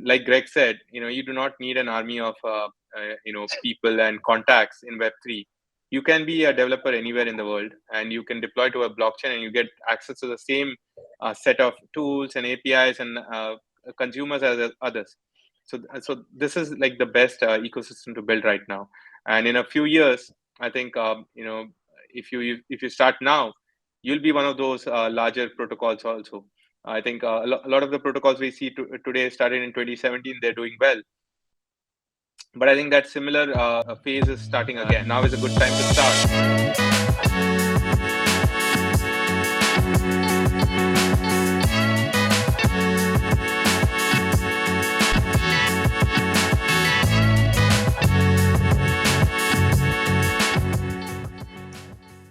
like Greg said, you do not need an army of people and contacts in Web3. You can be a developer anywhere in the world, and you can deploy to a blockchain, and you get access to the same set of tools and APIs and consumers as others. So this is like the best ecosystem to build right now. And in a few years, I think if you start now, you'll be one of those larger protocols also. I think a lot of the protocols we see today started in 2017. They're doing well, but I think that similar phase is starting again. Now is a good time to start.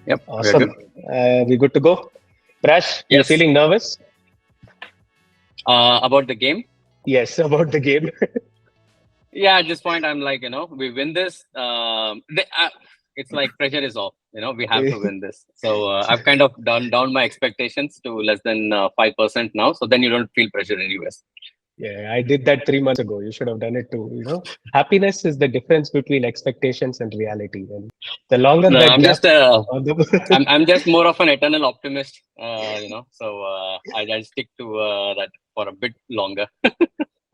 Yep. Awesome. We good to go? Prash, Yes. You're feeling nervous? About the game? Yes, about the game. Yeah, at this point, I'm like, we win this. It's like pressure is off. We have to win this. So I've kind of done down my expectations to less than 5% now. So then you don't feel pressure anyways. Yeah, I did that 3 months ago. You should have done it too. Happiness is the difference between expectations and reality. And the longer No, that I'm gap, just I'm just more of an eternal optimist. So I'll stick to that for a bit longer.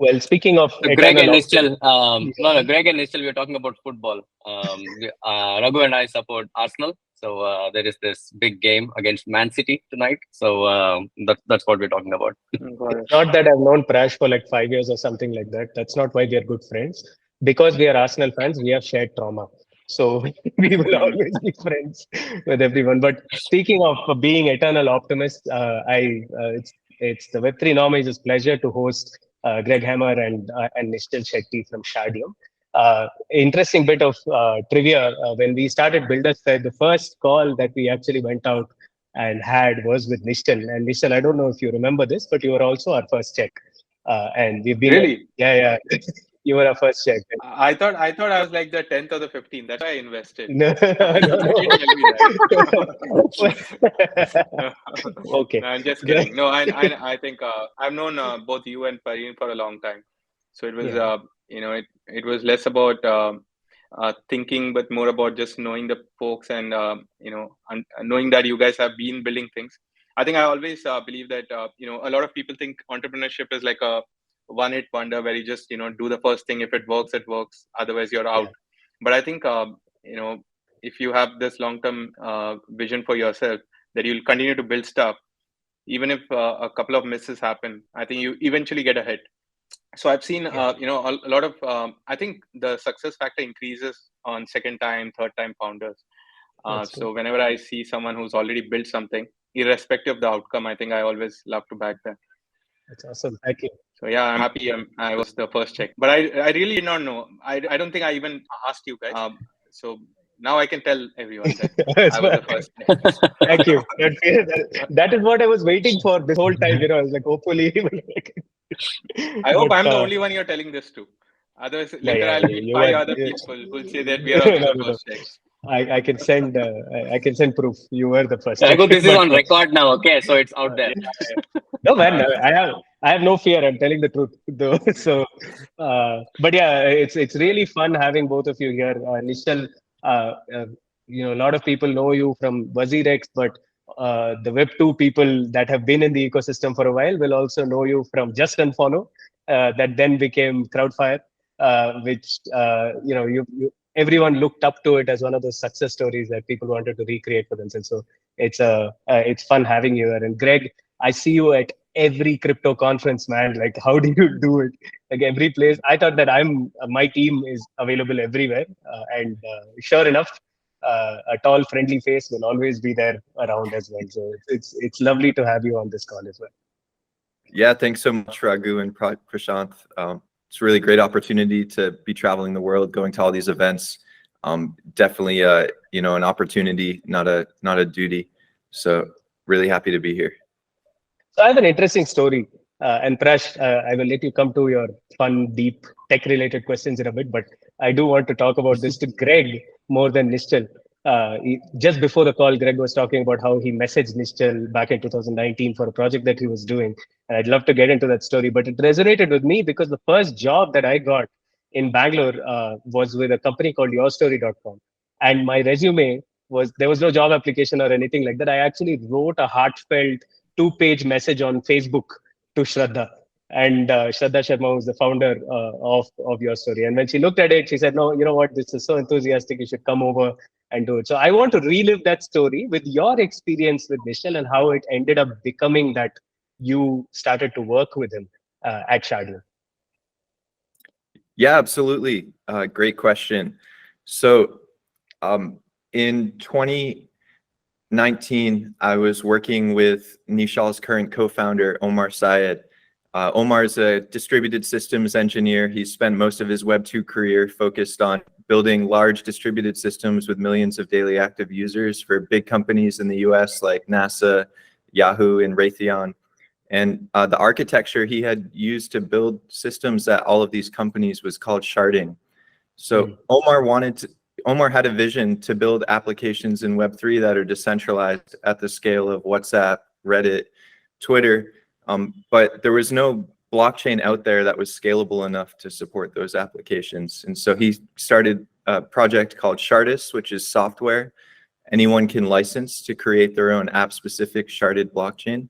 well, speaking of So Greg and eternal Nischal, yeah. Greg and Nischal, we were talking about football. Raghu and I support Arsenal. So there is this big game against Man City tonight. So that's what we're talking about. It's not that I've known Prash for like 5 years or something like that. That's not why we are good friends. Because we are Arsenal fans, we have shared trauma. So we will always be friends with everyone. But speaking of being eternal optimists, it's the Web3 Normies' pleasure to host Greg Hammer and Nischal Shetty from Shardeum. Interesting bit of trivia. When we started Builders Fair, the first call that we actually went out and had was with Nischal. And Nischal, I don't know if you remember this, but you were also our first check. And we've been Really? Yeah. You were our first check. I thought I was like the 10th or the 15th. That's why I invested. No. You didn't tell me that. Okay. No, I'm just kidding. No, I think I've known both you and Pareen for a long time. So it was it was less about thinking, but more about just knowing the folks and knowing that you guys have been building things. I think I always believe that a lot of people think entrepreneurship is like a one-hit wonder where you just do the first thing. If it works, it works. Otherwise, you're out. But I think if you have this long-term vision for yourself, that you'll continue to build stuff, even if a couple of misses happen. I think you eventually get ahead. So I've seen a lot of I think the success factor increases on second time, third time founders. So whenever I see someone who's already built something, irrespective of the outcome, I think I always love to back them. That's awesome. Thank you. So yeah, I'm happy I was the first check, but I really did not know. I don't think I even asked you guys. So now I can tell everyone that I was the first check. Thank you. That is what I was waiting for this whole time. I was like, hopefully. I hope I'm the only one you're telling this to. Otherwise, later I'll meet 5 other people who'll say that we are also the first checks. I can send proof. You were the first. Raghu, this is on record now. Okay, so it's out there. No man, I have no fear. I'm telling the truth though. So, but yeah, it's really fun having both of you here. Nischal, a lot of people know you from WazirX, but the Web2 people that have been in the ecosystem for a while will also know you from Just Unfollow, that then became Crowdfire, which everyone looked up to it as one of those success stories that people wanted to recreate for themselves. So it's fun having you here. And Greg, I see you at every crypto conference, man. Like, how do you do it? Like every place. I thought that my team is available everywhere, and sure enough, a tall, friendly face will always be there around as well. So it's lovely to have you on this call as well. Yeah, thanks so much, Raghu and Prashant. It's a really great opportunity to be traveling the world, going to all these events. Definitely, an opportunity, not a duty. So really happy to be here. So I have an interesting story. And Prash, I will let you come to your fun, deep, tech-related questions in a bit. But I do want to talk about this to Greg more than Nischal. Just before the call, Greg was talking about how he messaged Nishchal back in 2019 for a project that he was doing. And I'd love to get into that story, but it resonated with me because the first job that I got in Bangalore was with a company called yourstory.com. And my resume was, there was no job application or anything like that. I actually wrote a heartfelt 2-page message on Facebook to Shraddha. And Shraddha Sharma was the founder of Your Story. And when she looked at it, she said, "No, you know what? This is so enthusiastic. You should come over and do it." So I want to relive that story with your experience with Nischal and how it ended up becoming that you started to work with him at Shardeum. Yeah, absolutely. Great question. So in 2019, I was working with Nishal's current co-founder, Omar Syed. Omar's a distributed systems engineer. He spent most of his Web2 career focused on building large distributed systems with millions of daily active users for big companies in the US like NASA, Yahoo, and Raytheon. And the architecture he had used to build systems at all of these companies was called sharding. So Omar had a vision to build applications in Web3 that are decentralized at the scale of WhatsApp, Reddit, Twitter, but there was no blockchain out there that was scalable enough to support those applications. And so he started a project called Shardus, which is software anyone can license to create their own app-specific sharded blockchain.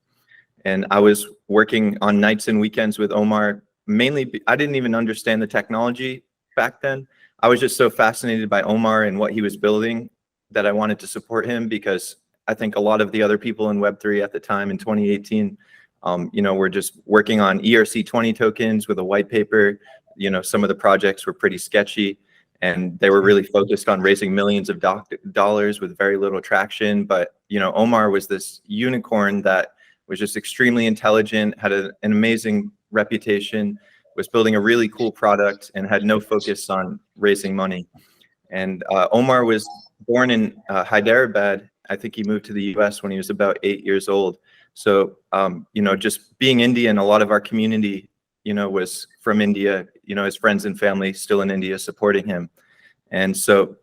And I was working on nights and weekends with Omar. Mainly, I didn't even understand the technology back then. I was just so fascinated by Omar and what he was building that I wanted to support him, because I think a lot of the other people in Web3 at the time in 2018, were just working on ERC20 tokens with a white paper. Some of the projects were pretty sketchy, and they were really focused on raising millions of dollars with very little traction. But, Omar was this unicorn that was just extremely intelligent, had an amazing reputation, was building a really cool product, and had no focus on raising money. And Omar was born in Hyderabad. I think he moved to the US when he was about 8 years old. So, just being Indian, a lot of our community, was from India, his friends and family still in India supporting him. And so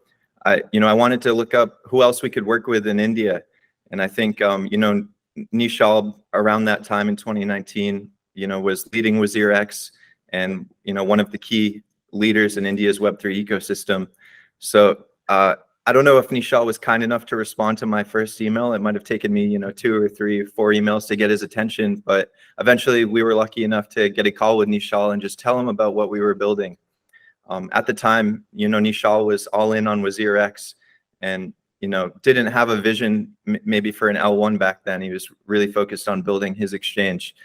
I wanted to look up who else we could work with in India. And I think, Nishal around that time in 2019, was leading WazirX and, one of the key leaders in India's Web3 ecosystem. So I don't know if Nishal was kind enough to respond to my first email. It might have taken me, 2 or 3 or 4 emails to get his attention, but eventually we were lucky enough to get a call with Nishal and just tell him about what we were building. At the time, Nishal was all in on WazirX and, didn't have a vision maybe for an L1 back then. He was really focused on building his exchange.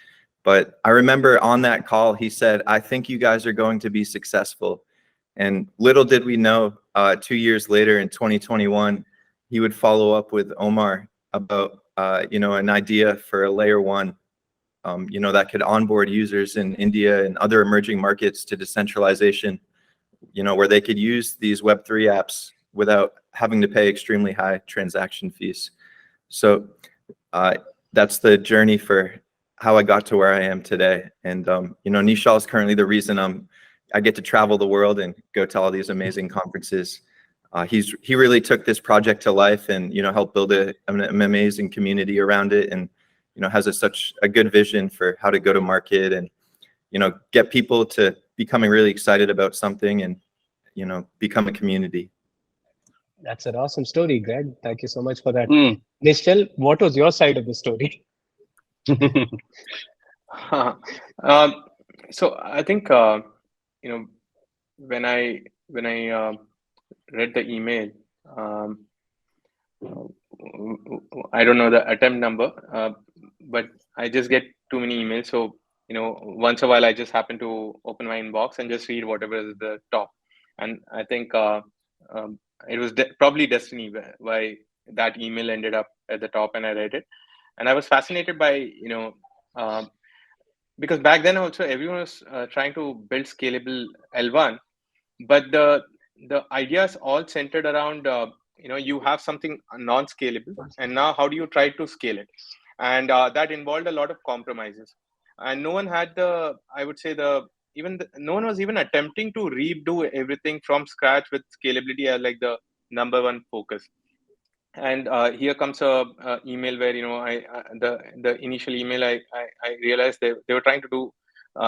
But I remember on that call, he said, "I think you guys are going to be successful." And little did we know, 2 years later in 2021, he would follow up with Omar about, an idea for a layer 1, that could onboard users in India and other emerging markets to decentralization, where they could use these Web3 apps without having to pay extremely high transaction fees. So that's the journey for how I got to where I am today. And, Nishal is currently the reason I get to travel the world and go to all these amazing conferences. He really took this project to life and, helped build an amazing community around it, and, has such a good vision for how to go to market and, get people to becoming really excited about something and, become a community. That's an awesome story, Greg. Thank you so much for that. Nishchal, what was your side of the story? So I think, when I read the email, I don't know the attempt number, but I just get too many emails. So, once a while I just happen to open my inbox and just read whatever is the top. And I think it was probably destiny why that email ended up at the top, and I read it. And I was fascinated by, because back then also everyone was trying to build scalable L1, but the ideas all centered around, you have something non-scalable, and now how do you try to scale it? And that involved a lot of compromises. And no one had no one was even attempting to redo everything from scratch with scalability as like the number one focus. And here comes a email where, the initial email, I realized they were trying to do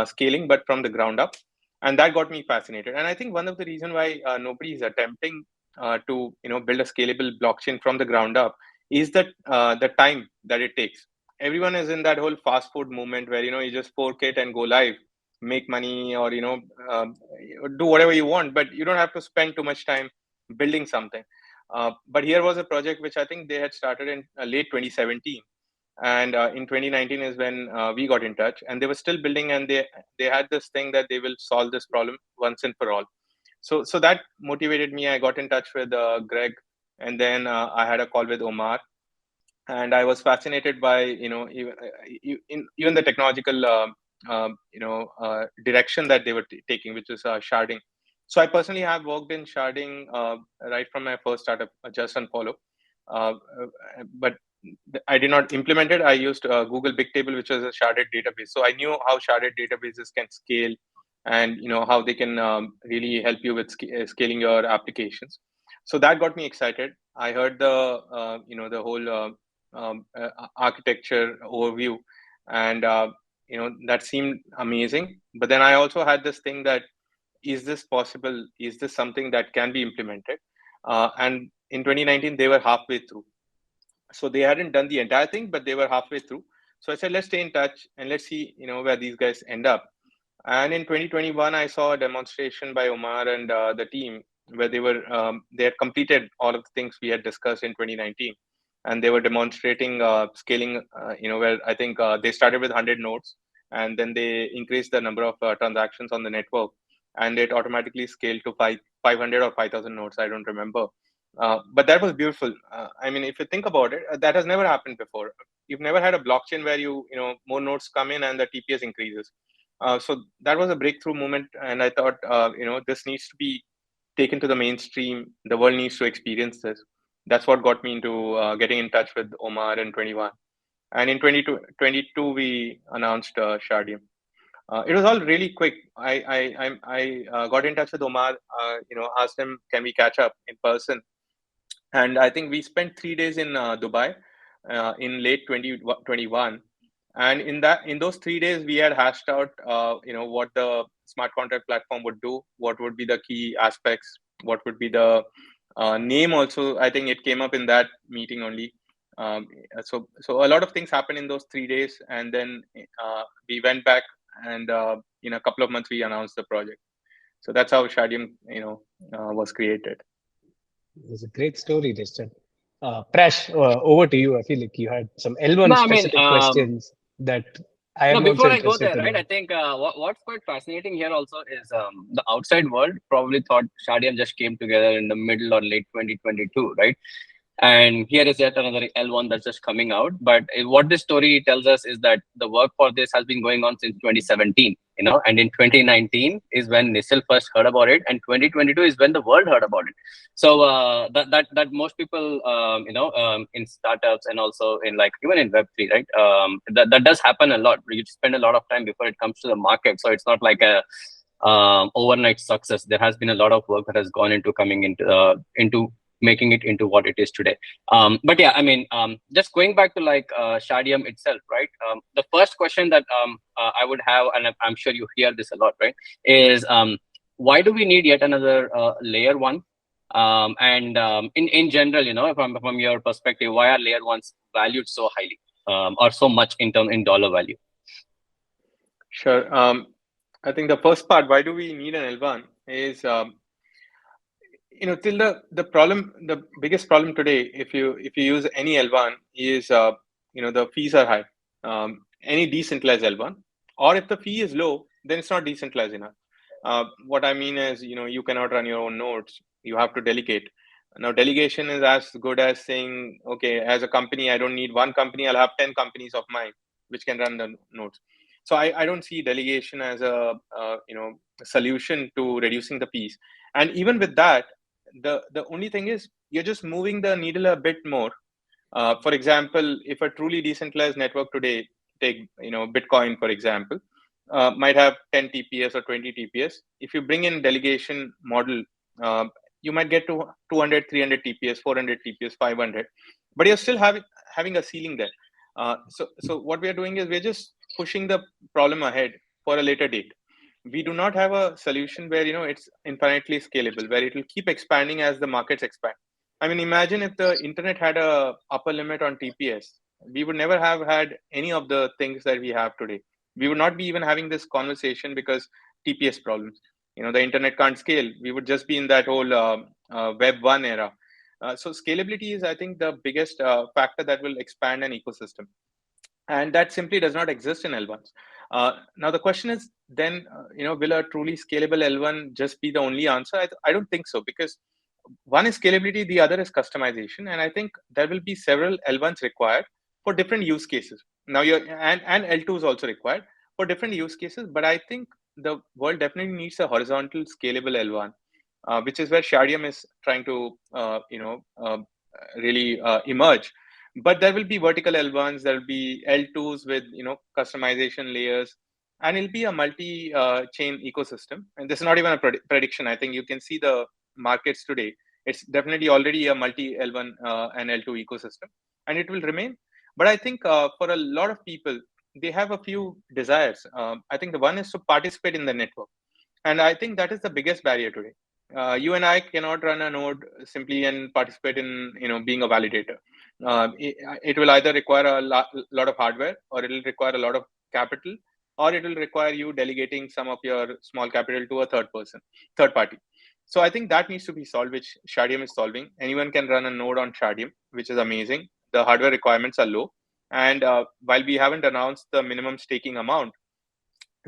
scaling, but from the ground up. And that got me fascinated. And I think one of the reason why nobody is attempting to build a scalable blockchain from the ground up is that the time that it takes. Everyone is in that whole fast food movement where you just fork it and go live, make money, or do whatever you want, but you don't have to spend too much time building something. But here was a project which I think they had started in late 2017, and in 2019 is when we got in touch, and they were still building, and they had this thing that they will solve this problem once and for all. So that motivated me. I got in touch with Greg, and then I had a call with Omar, and I was fascinated by even the technological direction that they were taking, which is sharding. So I personally have worked in sharding right from my first startup, Just and Follow, but I did not implement it. I used Google Bigtable, which was a sharded database. So I knew how sharded databases can scale, and how they can really help you with scaling your applications. So that got me excited. I heard the whole architecture overview, and that seemed amazing. But then I also had this thing that, is this possible? Is this something that can be implemented? And in 2019, they were halfway through. So they hadn't done the entire thing, but they were halfway through. So I said, let's stay in touch and let's see, where these guys end up. And in 2021, I saw a demonstration by Omar and the team where they had completed all of the things we had discussed in 2019, and they were demonstrating scaling. Where I think they started with 100 nodes, and then they increased the number of transactions on the network, and it automatically scaled to 500 or 5,000 nodes. I don't remember. But that was beautiful. I mean, if you think about it, that has never happened before. You've never had a blockchain where more nodes come in and the TPS increases. So that was a breakthrough moment, and I thought, this needs to be taken to the mainstream. The world needs to experience this. That's what got me into getting in touch with Omar in 21. And in 22, we announced Shardeum. It was all really quick. I got in touch with Omar, asked him, can we catch up in person? And I think we spent 3 days in Dubai in late 2021. And in those 3 days, we had hashed out, what the smart contract platform would do, what would be the key aspects, what would be the name. Also, I think it came up in that meeting only. So a lot of things happened in those 3 days, and then we went back, and in a couple of months, we announced the project. So that's how Shardeum, was created. It was a great story, Nishchal. Prash, over to you. I feel like you had some L1 specific questions that I am before also I go interested there, to right? know. I think what's quite fascinating here also is the outside world probably thought Shardeum just came together in the middle or late 2022, right? And here is yet another L1 that's just coming out. But what this story tells us is that the work for this has been going on since 2017, and in 2019 is when Nishchal first heard about it, and 2022 is when the world heard about it. So that most people, in startups and also in even in Web3, right? That does happen a lot. You spend a lot of time before it comes to the market. So it's not like a overnight success. There has been a lot of work that has gone into coming into making it into what it is today. But yeah, I mean, just going back to Shardeum itself, right? The first question that I would have, and I'm sure you hear this a lot, right, is why do we need yet another layer one? And in general, from your perspective, why are layer ones valued so highly or so much in dollar value? Sure. I think the first part, why do we need an L1, is till the biggest problem today, if you use any L1, is the fees are high. Any decentralized L1, or if the fee is low, then it's not decentralized enough. What I mean is, you cannot run your own nodes. You have to delegate. Now, delegation is as good as saying, okay, as a company, I don't need one company. I'll have 10 companies of mine which can run the nodes. So I don't see delegation as a solution to reducing the fees. And even with that, the only thing is you're just moving the needle a bit more. For example, if a truly decentralized network today, take Bitcoin for example, might have 10 TPS or 20 TPS. If you bring in delegation model, you might get to 200, 300 TPS, 400 TPS, 500, but you're still having a ceiling there. So what we are doing is we're just pushing the problem ahead for a later date. We do not have a solution where it's infinitely scalable, where it will keep expanding as the markets expand. I mean, imagine if the internet had a upper limit on TPS, we would never have had any of the things that we have today. We would not be even having this conversation because TPS problems. The internet can't scale. We would just be in that whole Web 1 era. So scalability is, I think, the biggest factor that will expand an ecosystem. And that simply does not exist in L1s. Now, the question is then, will a truly scalable L1 just be the only answer? I don't think so, because one is scalability, the other is customization. And I think there will be several L1s required for different use cases. Now, and L2 is also required for different use cases. But I think the world definitely needs a horizontal scalable L1, which is where Shardeum is trying to, really emerge. But there will be vertical L1s, there will be L2s with customization layers, and it'll be a multi-chain ecosystem. And this is not even a prediction. I think you can see the markets today. It's definitely already a multi L1 and L2 ecosystem, and it will remain. But I think for a lot of people, they have a few desires. I think the one is to participate in the network, and I think that is the biggest barrier today. You and I cannot run a node simply and participate in being a validator. It will either require a lot of hardware, or it will require a lot of capital, or it will require you delegating some of your small capital to a third party. So I think that needs to be solved, which Shardeum is solving. Anyone can run a node on Shardeum, which is amazing. The hardware requirements are low, and while we haven't announced the minimum staking amount,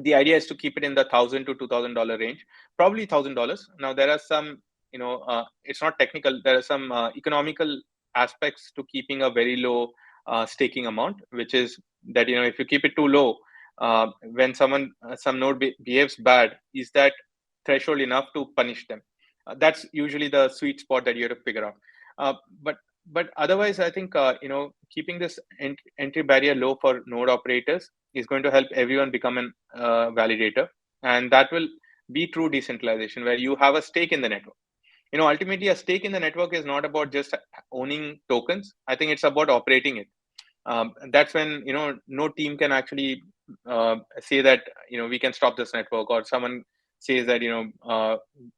the idea is to keep it in the $1,000 to $2,000 range, probably $1,000. Now, there are some, it's not technical. There are some economical aspects to keeping a very low staking amount, which is that, if you keep it too low, when some node behaves bad, is that threshold enough to punish them? That's usually the sweet spot that you have to figure out. But otherwise, I think, keeping this entry barrier low for node operators is going to help everyone become a validator. And that will be true decentralization, where you have a stake in the network. Ultimately, a stake in the network is not about just owning tokens. I think it's about operating it. That's when, no team can actually say that, we can stop this network, or someone says that,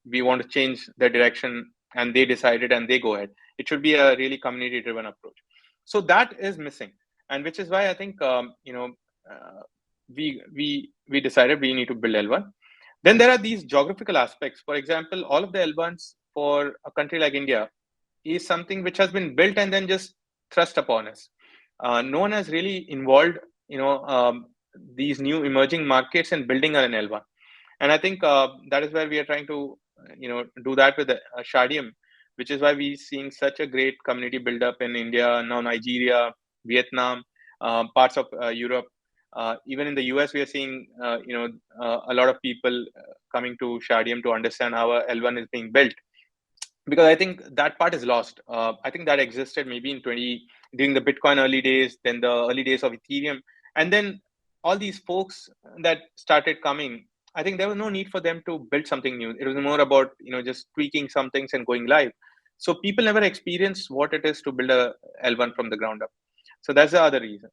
we want to change the direction, and they decided and they go ahead. It should be a really community driven approach. So that is missing. And which is why I think, we decided we need to build L1. Then there are these geographical aspects. For example, all of the L1s for a country like India is something which has been built and then just thrust upon us. No one has really involved, these new emerging markets in building an L1. And I think that is where we are trying to, do that with Shardeum, which is why we're seeing such a great community build up in India, now Nigeria, Vietnam, parts of Europe. Even in the US, we are seeing, a lot of people coming to Shardeum to understand how a L1 is being built. Because I think that part is lost. I think that existed maybe during the Bitcoin early days, then the early days of Ethereum. And then all these folks that started coming, I think there was no need for them to build something new. It was more about, just tweaking some things and going live. So people never experienced what it is to build a L1 from the ground up. So that's the other reason.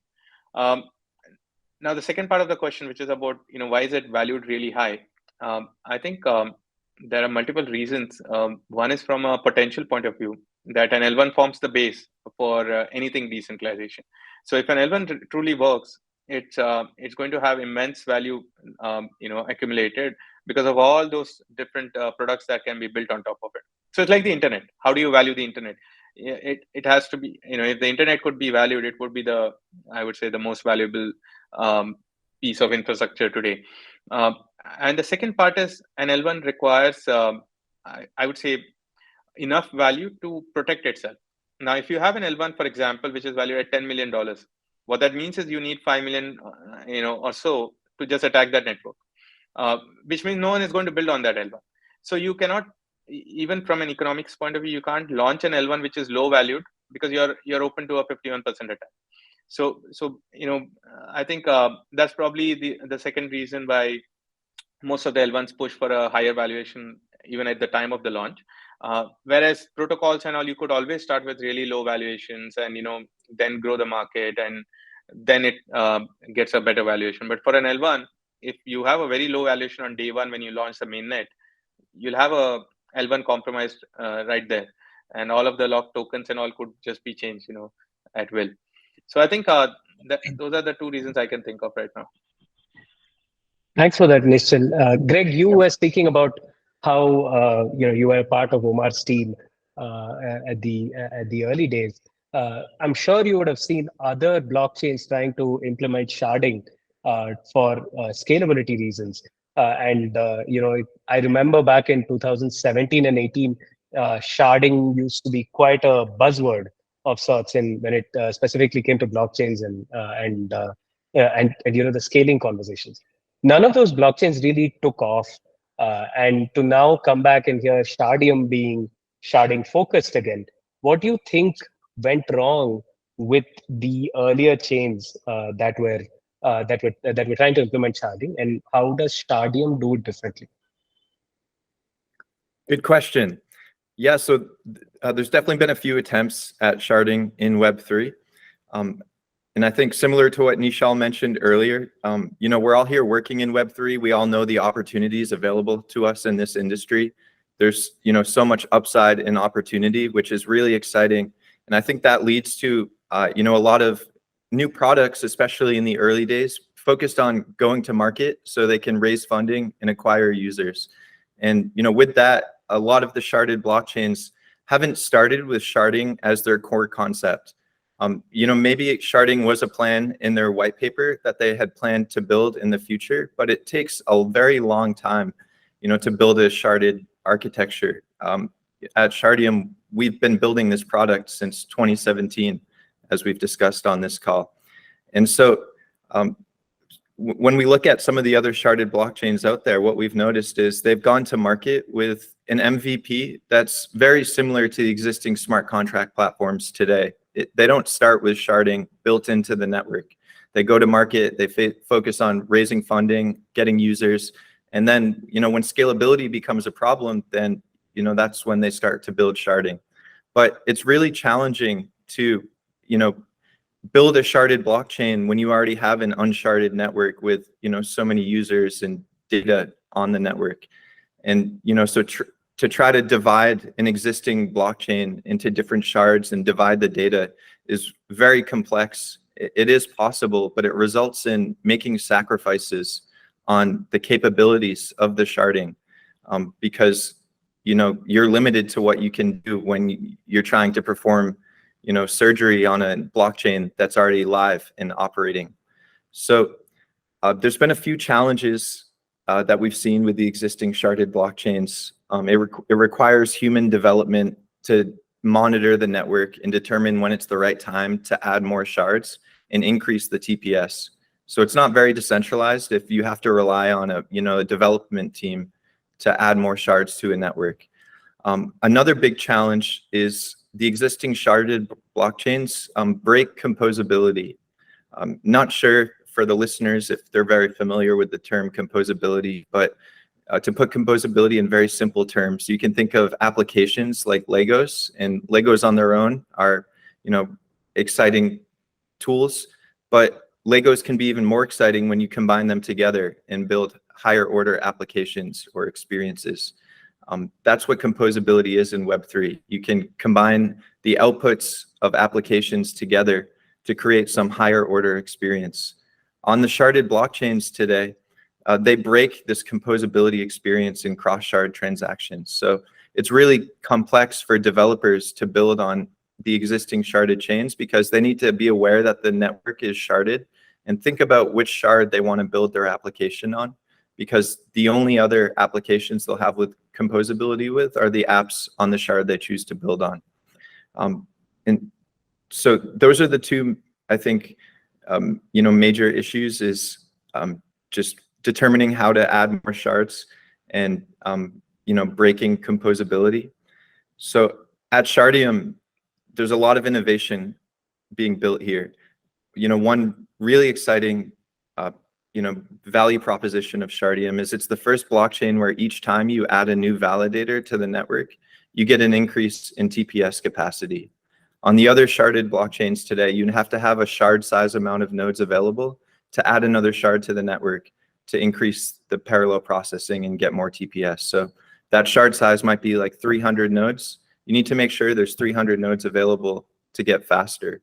Now, the second part of the question, which is about, why is it valued really high? I think there are multiple reasons. One is from a potential point of view, that an L1 forms the base for anything decentralization. So if an L1 truly works, it's going to have immense value, accumulated because of all those different products that can be built on top of it. So it's like the internet. How do you value the internet? It has to be, if the internet could be valued, it would be I would say, the most valuable piece of infrastructure today. And the second part is an L1 requires, I would say, enough value to protect itself. Now, if you have an L1, for example, which is valued at $10 million, what that means is you need 5 million, or so to just attack that network, which means no one is going to build on that L1. So you cannot, even from an economics point of view, you can't launch an L1 which is low valued, because you're open to a 51% attack. So I think that's probably the second reason why most of the L1s push for a higher valuation even at the time of the launch. Whereas protocols and all, you could always start with really low valuations and then grow the market, and then it gets a better valuation. But for an L1, if you have a very low valuation on day one when you launch the mainnet, you'll have a L1 compromised right there, and all of the locked tokens and all could just be changed, at will. So I think that those are the two reasons I can think of right now. Thanks for that, Nischal. Greg, you were speaking about how you were part of Omar's team at the early days. I'm sure you would have seen other blockchains trying to implement sharding for scalability reasons. I remember back in 2017 and 18, sharding used to be quite a buzzword of sorts, and when it specifically came to blockchains and the scaling conversations. None of those blockchains really took off, and to now come back and hear Shardeum being sharding focused again, what do you think went wrong with the earlier chains that were trying to implement sharding, and how does Shardeum do it differently? Good question. Yeah, so there's definitely been a few attempts at sharding in Web3. And I think similar to what Nishchal mentioned earlier, we're all here working in Web3. We all know the opportunities available to us in this industry. There's, so much upside and opportunity, which is really exciting. And I think that leads to, a lot of new products, especially in the early days, focused on going to market so they can raise funding and acquire users. And, with that, a lot of the sharded blockchains haven't started with sharding as their core concept. Maybe sharding was a plan in their white paper that they had planned to build in the future, but it takes a very long time, to build a sharded architecture. At Shardeum, we've been building this product since 2017, as we've discussed on this call. And so when we look at some of the other sharded blockchains out there, what we've noticed is they've gone to market with an MVP that's very similar to the existing smart contract platforms today. They don't start with sharding built into the network. They go to market, they focus on raising funding, getting users, and then, when scalability becomes a problem, then, that's when they start to build sharding. But it's really challenging to, build a sharded blockchain when you already have an unsharded network with, so many users and data on the network. And, so to try to divide an existing blockchain into different shards and divide the data is very complex. It is possible, but it results in making sacrifices on the capabilities of the sharding because, you're limited to what you can do when you're trying to perform, surgery on a blockchain that's already live and operating. So there's been a few challenges that we've seen with the existing sharded blockchains. It requires human development to monitor the network and determine when it's the right time to add more shards and increase the TPS. So it's not very decentralized if you have to rely on a development team to add more shards to a network. Another big challenge is the existing sharded blockchains break composability. Not sure for the listeners if they're very familiar with the term composability, but to put composability in very simple terms, you can think of applications like Legos, and Legos on their own are, exciting tools, but Legos can be even more exciting when you combine them together and build higher order applications or experiences. That's what composability is in Web3. You can combine the outputs of applications together to create some higher order experience. On the sharded blockchains today, they break this composability experience in cross-shard transactions. So it's really complex for developers to build on the existing sharded chains because they need to be aware that the network is sharded and think about which shard they want to build their application on, because the only other applications they'll have with composability with are the apps on the shard they choose to build on. And so those are the two, I think, major issues is just determining how to add more shards and, breaking composability. So at Shardeum, there's a lot of innovation being built here. One really exciting, value proposition of Shardeum is it's the first blockchain where each time you add a new validator to the network, you get an increase in TPS capacity. On the other sharded blockchains today, you have to have a shard size amount of nodes available to add another shard to the network to increase the parallel processing and get more TPS. So that shard size might be like 300 nodes. You need to make sure there's 300 nodes available to get faster.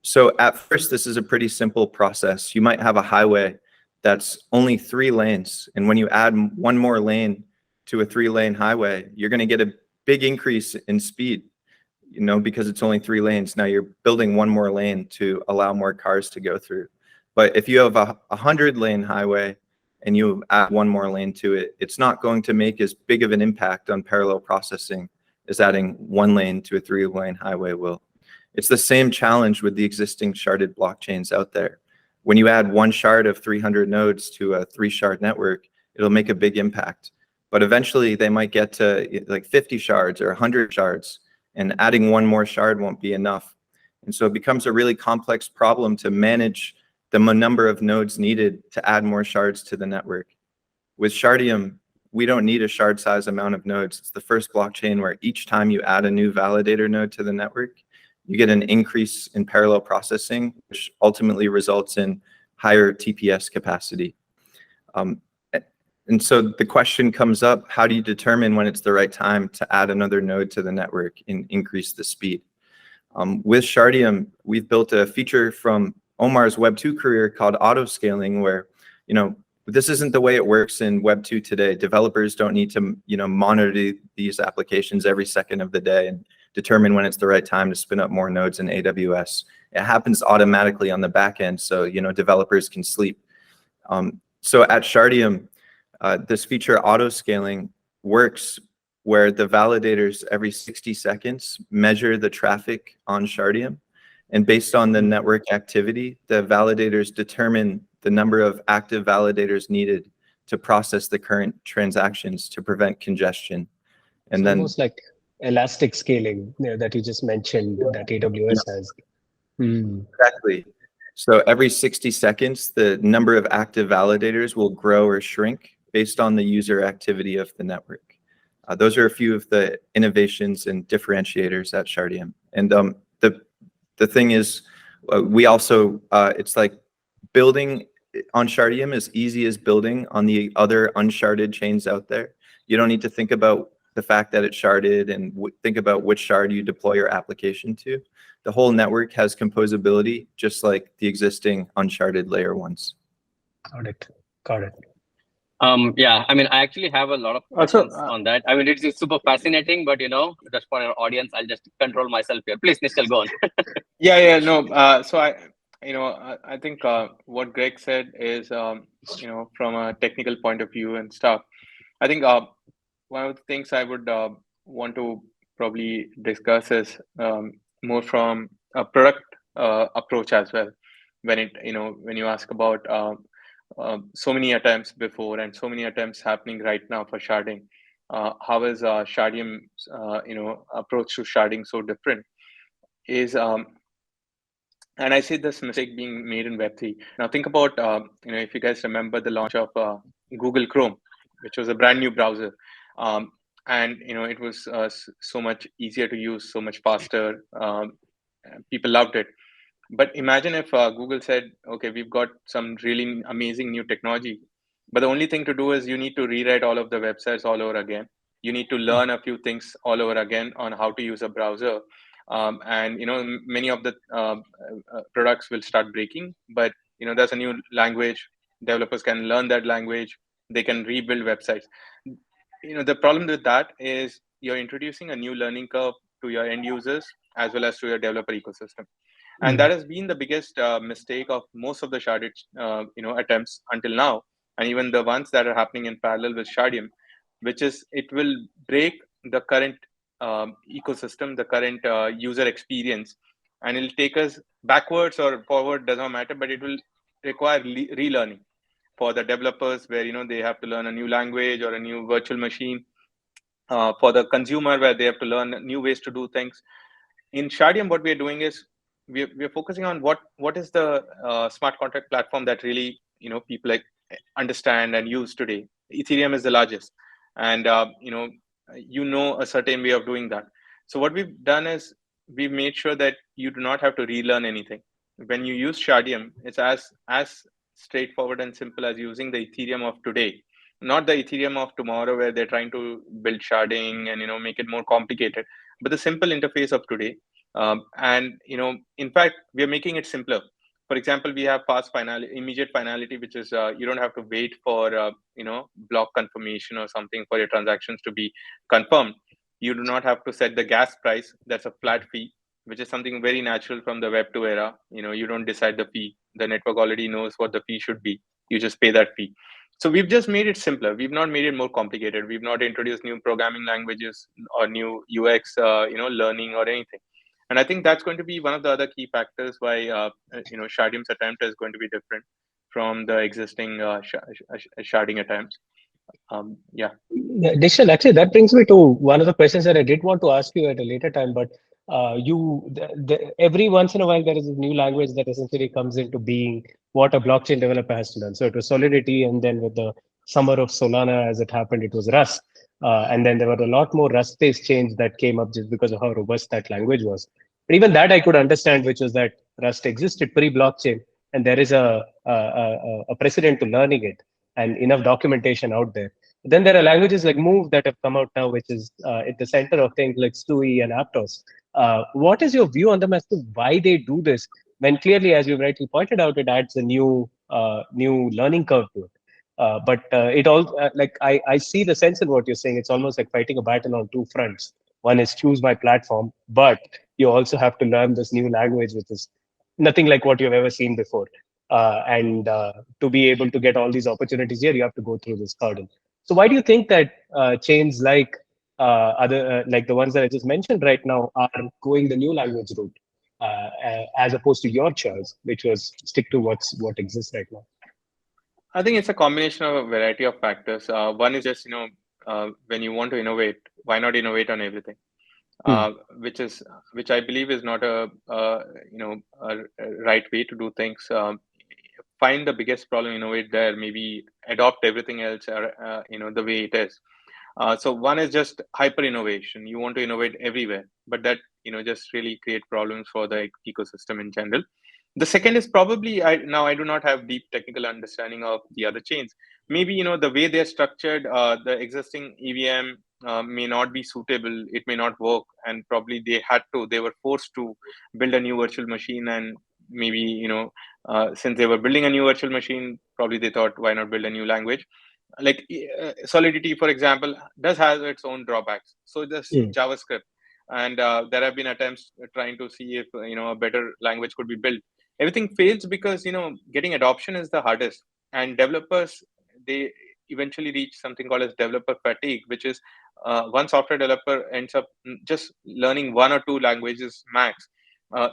So at first, this is a pretty simple process. You might have a highway that's only 3 lanes. And when you add one more lane to a 3-lane highway, you're going to get a big increase in speed, because it's only 3 lanes. Now you're building one more lane to allow more cars to go through. But if you have a 100-lane highway and you add one more lane to it, it's not going to make as big of an impact on parallel processing as adding 1 lane to a 3-lane highway will. It's the same challenge with the existing sharded blockchains out there. When you add 1 shard of 300 nodes to a 3-shard network, it'll make a big impact. But eventually they might get to like 50 shards or 100 shards, and adding 1 more shard won't be enough. And so it becomes a really complex problem to manage the number of nodes needed to add more shards to the network. With Shardeum, we don't need a shard size amount of nodes. It's the first blockchain where each time you add a new validator node to the network, you get an increase in parallel processing, which ultimately results in higher TPS capacity. And so the question comes up, how do you determine when it's the right time to add another node to the network and increase the speed? With Shardeum, we've built a feature from Omar's Web 2 career called auto scaling, where, this isn't the way it works in Web 2 today. Developers don't need to, monitor these applications every second of the day and determine when it's the right time to spin up more nodes in AWS. It happens automatically on the back end, so, developers can sleep. So at Shardeum, this feature auto scaling works where the validators every 60 seconds measure the traffic on Shardeum. And based on the network activity, the validators determine the number of active validators needed to process the current transactions to prevent congestion. And it's then almost like elastic scaling that you just mentioned that AWS has. Exactly. So every 60 seconds, the number of active validators will grow or shrink based on the user activity of the network. Those are a few of the innovations and differentiators at Shardeum. And the thing is, we also, it's like building on Shardeum is easy as building on the other unsharded chains out there. You don't need to think about the fact that it's sharded and think about which shard you deploy your application to. The whole network has composability, just like the existing uncharted layer ones. Got it. Yeah, I mean, I actually have a lot of questions on that. I mean, it's super fascinating, but just for our audience, I'll just control myself here. Please, Nishchal, go on. No. So I think what Greg said is, from a technical point of view and stuff. I think one of the things I would want to probably discuss is more from a product approach as well. When when you ask about so many attempts before and so many attempts happening right now for sharding, how is Shardeum's approach to sharding so different? Is and I see this mistake being made in Web3. Now think about if you guys remember the launch of Google Chrome, which was a brand new browser, and it was so much easier to use, so much faster. People loved it. But imagine if Google said, okay, we've got some really amazing new technology, but the only thing to do is you need to rewrite all of the websites all over again. You need to learn a few things all over again on how to use a browser. And many of the products will start breaking, but there's a new language. Developers can learn that language. They can rebuild websites. The problem with that is you're introducing a new learning curve to your end users as well as to your developer ecosystem. And that has been the biggest mistake of most of the sharded attempts until now, and even the ones that are happening in parallel with Shardeum, which is it will break the current ecosystem, the current user experience, and it'll take us backwards or forward, does not matter, but it will require relearning for the developers, where they have to learn a new language or a new virtual machine. For the consumer, where they have to learn new ways to do things. In Shardeum, what we are doing is we're focusing on what is the smart contract platform that really people understand and use today. Ethereum is the largest, and you know a certain way of doing that. So what we've done is we've made sure that you do not have to relearn anything. When you use Shardium, it's as straightforward and simple as using the Ethereum of today, not the Ethereum of tomorrow where they're trying to build sharding and make it more complicated, but the simple interface of today. And in fact, we are making it simpler. For example, we have immediate finality, which is you don't have to wait for block confirmation or something for your transactions to be confirmed. You do not have to set the gas price. That's a flat fee, which is something very natural from the Web 2 era. You don't decide the fee. The network already knows what the fee should be. You just pay that fee. So we've just made it simpler. We've not made it more complicated. We've not introduced new programming languages or new UX, learning or anything. And I think that's going to be one of the other key factors why Shardium's attempt is going to be different from the existing sharding attempts. Nishchal, actually, that brings me to one of the questions that I did want to ask you at a later time. But every once in a while, there is a new language that essentially comes into being what a blockchain developer has to learn. So it was Solidity, and then with the summer of Solana, as it happened, it was Rust. And then there were a lot more Rust-based change that came up just because of how robust that language was. But even that I could understand, which was that Rust existed pre-blockchain, and there is a precedent to learning it and enough documentation out there. Then there are languages like Move that have come out now, which is at the center of things like Stui and Aptos. What is your view on them as to why they do this? When clearly, as you rightly pointed out, it adds a new learning curve to it. But it all I see the sense in what you're saying. It's almost like fighting a battle on two fronts. One is choose my platform, but you also have to learn this new language, which is nothing like what you've ever seen before. And to be able to get all these opportunities here, you have to go through this hurdle. So why do you think that chains like like the ones that I just mentioned right now are going the new language route, as opposed to your choice, which was stick to what exists right now? I think it's a combination of a variety of factors. One is just when you want to innovate, why not innovate on everything? Which I believe is not a right way to do things. Find the biggest problem, innovate there, maybe adopt everything else, the way it is. So one is just hyper innovation. You want to innovate everywhere, but that just really create problems for the ecosystem in general. The second is probably I do not have deep technical understanding of the other chains. Maybe the way they're structured, the existing EVM may not be suitable. It may not work, and probably they were forced to build a new virtual machine. And maybe since they were building a new virtual machine, probably they thought, why not build a new language? Like Solidity, for example, does have its own drawbacks. So does JavaScript, and there have been attempts trying to see if a better language could be built. Everything fails because getting adoption is the hardest, and developers, they eventually reach something called as developer fatigue, which is one software developer ends up just learning one or two languages max.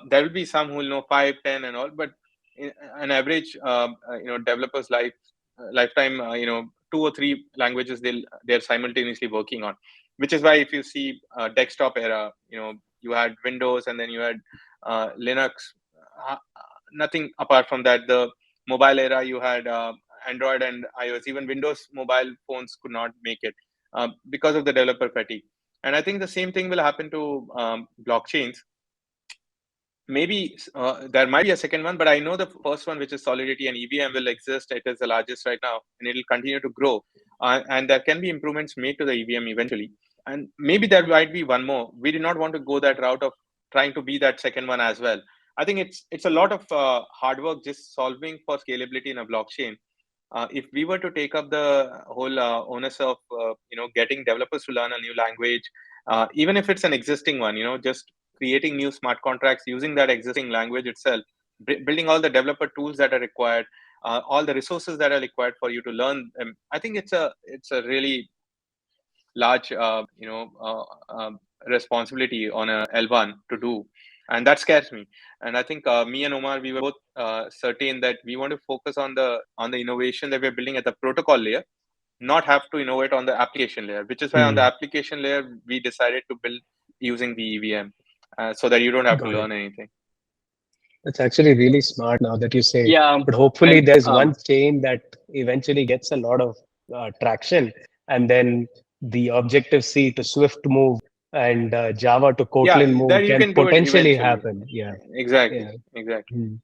There will be some who will know 5, 10 and all, but an average developer's lifetime 2 or 3 languages they're simultaneously working on, which is why if you see desktop era, you had Windows and then you had Linux, nothing apart from that. The mobile era, you had Android and iOS. Even Windows mobile phones could not make it because of the developer fatigue. And I think the same thing will happen to blockchains. Maybe there might be a second one, but I know the first one, which is Solidity and EVM, will exist. It is the largest right now, and it will continue to grow. And there can be improvements made to the EVM eventually. And maybe there might be one more. We did not want to go that route of trying to be that second one as well. I think it's a lot of hard work just solving for scalability in a blockchain. If we were to take up the whole onus of getting developers to learn a new language, even if it's an existing one, just creating new smart contracts using that existing language itself, building all the developer tools that are required, all the resources that are required for you to learn them. I think it's a really large responsibility on a L1 to do, and that scares me. And I think me and Omar, we were both certain that we want to focus on the innovation that we're building at the protocol layer, not have to innovate on the application layer, which is why on the application layer we decided to build using the EVM, so that you don't have to learn anything. That's actually really smart now that you say. Yeah, but hopefully there's one chain that eventually gets a lot of traction, and then the Objective-C to Swift move and Java to Yeah, Kotlin move that you can can do it potentially eventually. happen. Yeah, Exactly, yeah. exactly.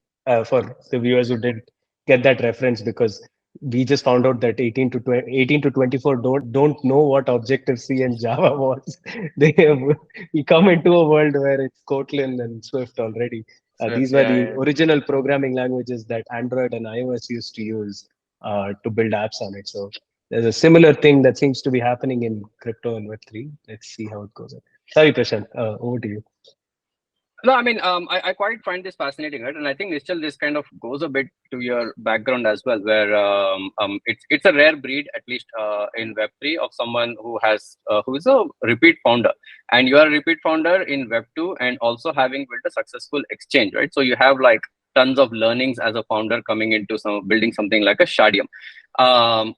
For the viewers who didn't get that reference, because we just found out that 18 to 24 don't know what Objective-C and Java was. They have we come into a world where it's Kotlin and Swift already. Swift, These were yeah, the yeah. original programming languages that Android and iOS used to use to build apps on it. So there's a similar thing that seems to be happening in crypto and Web3. Let's see how it goes. Sorry, Prashant. Over to you. No, I mean, I quite find this fascinating, right? And I think Nischal, this kind of goes a bit to your background as well, where it's a rare breed, at least in Web3, of someone who is a repeat founder, and you are a repeat founder in Web2, and also having built a successful exchange, right? So you have like tons of learnings as a founder coming into building something like a Shardeum.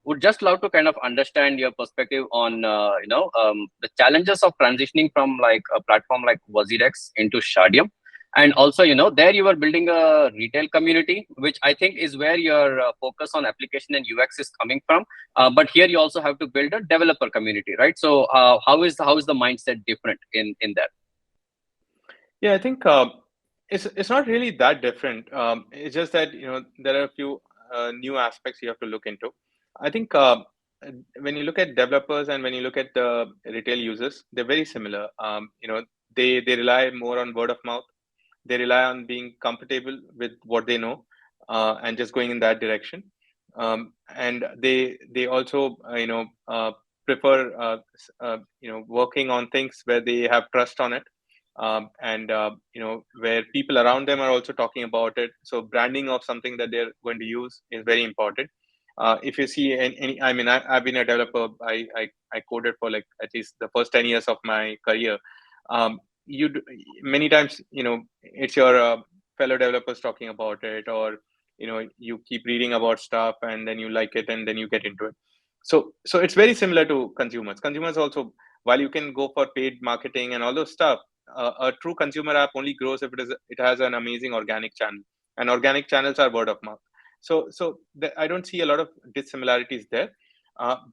Would just love to kind of understand your perspective on the challenges of transitioning from like a platform like WazirX into Shardeum, and also there you were building a retail community, which I think is where your focus on application and UX is coming from. But here you also have to build a developer community, right? So how is the mindset different in that? Yeah, I think it's not really that different. It's just that there are a few new aspects you have to look into. I think when you look at developers and when you look at the retail users, they're very similar. They rely more on word of mouth. They rely on being comfortable with what they know and just going in that direction. And they also prefer working on things where they have trust on it, and where people around them are also talking about it. So branding of something that they're going to use is very important. If you see any I mean, I've been a developer. I coded for like at least the first 10 years of my career. um, Many times it's your fellow developers talking about it, or you keep reading about stuff and then you like it and then you get into it. So it's very similar to consumers also. While you can go for paid marketing and all those stuff, a true consumer app only grows if it has an amazing organic channel, and organic channels are word of mouth. I don't see a lot of dissimilarities there.